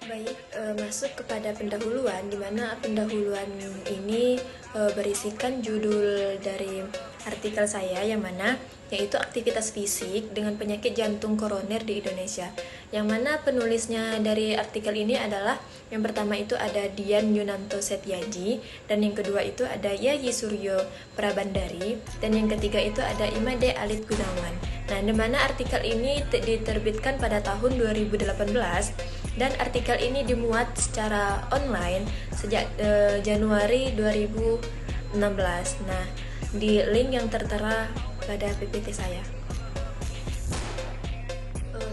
Baik, masuk kepada pendahuluan, di mana pendahuluan ini berisikan judul dari artikel saya yang mana yaitu aktivitas fisik dengan penyakit jantung koroner di Indonesia. Yang mana penulisnya dari artikel ini adalah yang pertama itu ada Dian Yunanto Setyaji, dan yang kedua itu ada Yayi Suryo Prabandari, dan yang ketiga itu ada Imade Alit Gunawan. Nah, di mana artikel ini diterbitkan pada tahun 2018 dan artikel ini dimuat secara online sejak Januari 2016. Nah, di link yang tertera pada PPT saya.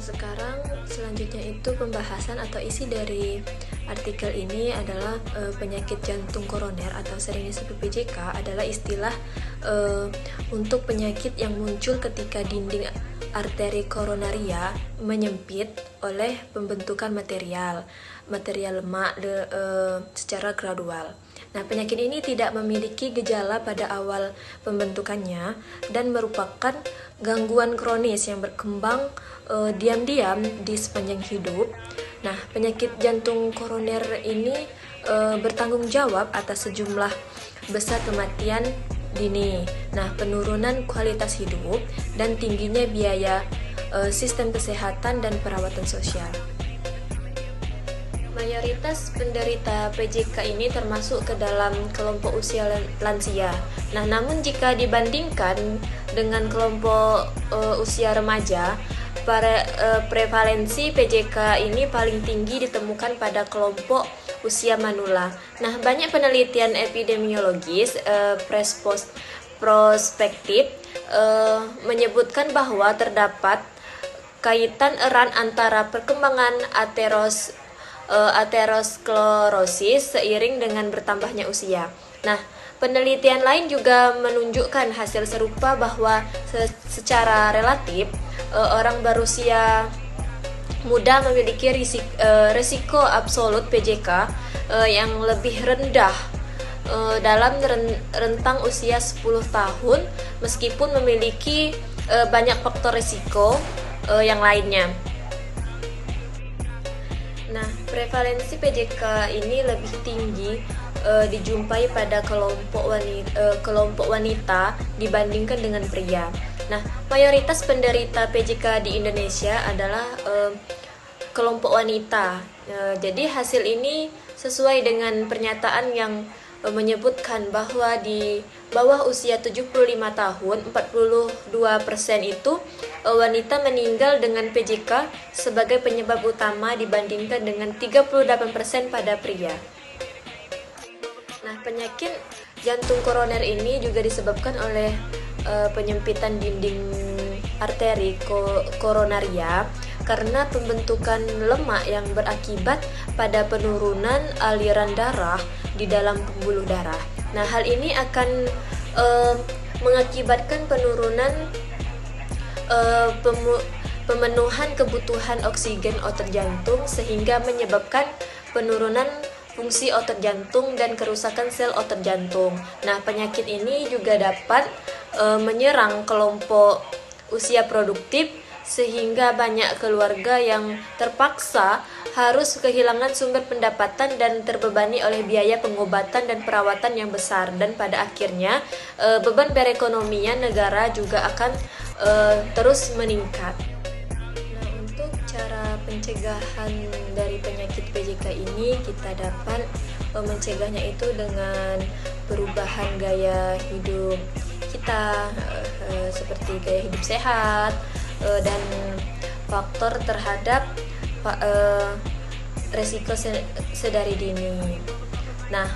Sekarang selanjutnya itu pembahasan atau isi dari artikel ini adalah penyakit jantung koroner atau sering disebut PJK adalah istilah untuk penyakit yang muncul ketika dinding arteri koronaria menyempit oleh pembentukan material lemak secara gradual. Nah, penyakit ini tidak memiliki gejala pada awal pembentukannya dan merupakan gangguan kronis yang berkembang diam-diam di sepanjang hidup. Nah, penyakit jantung koroner ini bertanggung jawab atas sejumlah besar kematian dini. Nah, penurunan kualitas hidup dan tingginya biaya sistem kesehatan dan perawatan sosial. Mayoritas penderita PJK ini termasuk ke dalam kelompok usia lansia. Nah, namun jika dibandingkan dengan kelompok usia remaja, prevalensi PJK ini paling tinggi ditemukan pada kelompok usia manula. Nah, banyak penelitian epidemiologis prospektif menyebutkan bahwa terdapat kaitan erat antara perkembangan aterosklerosis seiring dengan bertambahnya usia. Nah, penelitian lain juga menunjukkan hasil serupa bahwa secara relatif orang berusia muda memiliki risiko absolut PJK yang lebih rendah dalam rentang usia 10 tahun meskipun memiliki banyak faktor risiko yang lainnya. Nah, prevalensi PJK ini lebih tinggi dijumpai pada kelompok wanita dibandingkan dengan pria. Nah, mayoritas penderita PJK di Indonesia adalah kelompok wanita. Jadi hasil ini sesuai dengan pernyataan yang menyebutkan bahwa di bawah usia 75 tahun, 42% itu wanita meninggal dengan PJK sebagai penyebab utama dibandingkan dengan 38% pada pria. Nah, penyakit jantung koroner ini juga disebabkan oleh penyempitan dinding arteri koronaria karena pembentukan lemak yang berakibat pada penurunan aliran darah di dalam pembuluh darah. Nah, hal ini akan mengakibatkan penurunan pemenuhan kebutuhan oksigen otot jantung sehingga menyebabkan penurunan fungsi otot jantung dan kerusakan sel otot jantung. Nah, penyakit ini juga dapat menyerang kelompok usia produktif sehingga banyak keluarga yang terpaksa harus kehilangan sumber pendapatan dan terbebani oleh biaya pengobatan dan perawatan yang besar, dan pada akhirnya beban perekonomian negara juga akan terus meningkat. Nah, untuk cara pencegahan dari penyakit PJK ini kita dapat mencegahnya itu dengan perubahan gaya hidup kita seperti gaya hidup sehat dan faktor terhadap resiko sedari dini. Nah,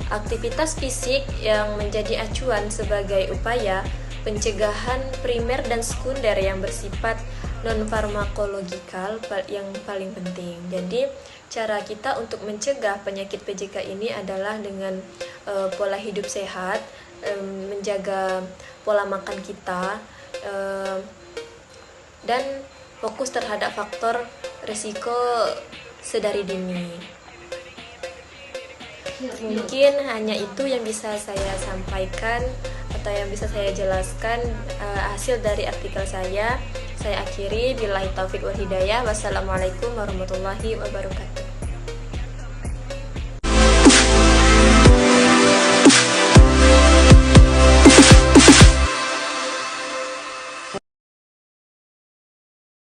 aktivitas fisik yang menjadi acuan sebagai upaya pencegahan primer dan sekunder yang bersifat non-farmakologikal yang paling penting. Jadi, cara kita untuk mencegah penyakit PJK ini adalah dengan pola hidup sehat, menjaga pola makan kita, dan fokus terhadap faktor risiko sedari dini. Mungkin hanya itu yang bisa saya sampaikan atau yang bisa saya jelaskan hasil dari artikel saya. Saya akhiri, billahi taufik wal hidayah. Wassalamualaikum warahmatullahi wabarakatuh.